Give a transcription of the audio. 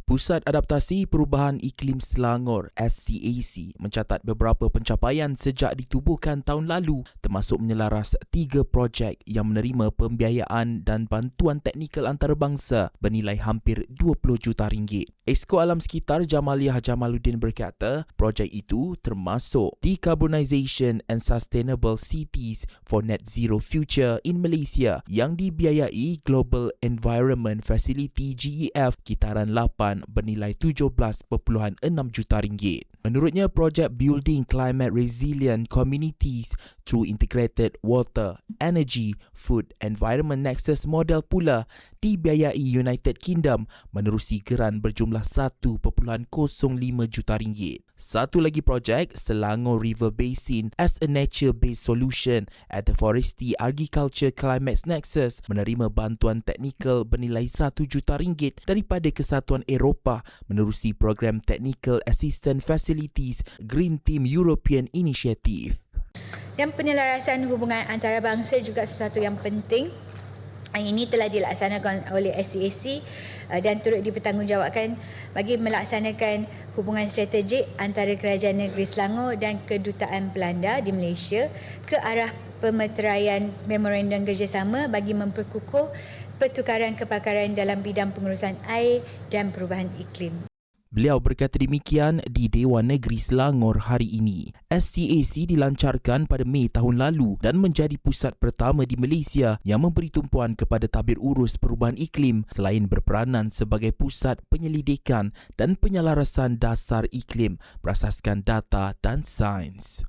Pusat Adaptasi Perubahan Iklim Selangor (SCAC) mencatat beberapa pencapaian sejak ditubuhkan tahun lalu, termasuk menyelaras 3 projek yang menerima pembiayaan dan bantuan teknikal antarabangsa bernilai hampir 20 juta ringgit. Esko Alam Sekitar Jamaliah Jamaluddin berkata, projek itu termasuk Decarbonisation and Sustainable Cities for Net Zero Future in Malaysia yang dibiayai Global Environment Facility GEF Kitaran 8 bernilai 17.6 juta ringgit. Menurutnya, projek Building Climate Resilient Communities through Integrated Water, Energy, Food, Environment Nexus model pula dibiayai United Kingdom menerusi geran berjumlah 1.05 juta ringgit. Satu lagi projek, Selangor River Basin as a Nature-Based Solution at the Forestry Agriculture Climate Nexus menerima bantuan teknikal bernilai 1 juta ringgit daripada Kesatuan Eropah menerusi program Technical Assistance Facilities Green Team European Initiative. Dan penyelarasan hubungan antarabangsa juga sesuatu yang penting. Ini telah dilaksanakan oleh SCAC dan turut dipertanggungjawabkan bagi melaksanakan hubungan strategik antara Kerajaan Negeri Selangor dan Kedutaan Belanda di Malaysia ke arah pemeteraian memorandum kerjasama bagi memperkukuh pertukaran kepakaran dalam bidang pengurusan air dan perubahan iklim. Beliau berkata demikian di Dewan Negeri Selangor hari ini. SCAC dilancarkan pada Mei tahun lalu dan menjadi pusat pertama di Malaysia yang memberi tumpuan kepada tabir urus perubahan iklim selain berperanan sebagai pusat penyelidikan dan penyelarasan dasar iklim berasaskan data dan sains.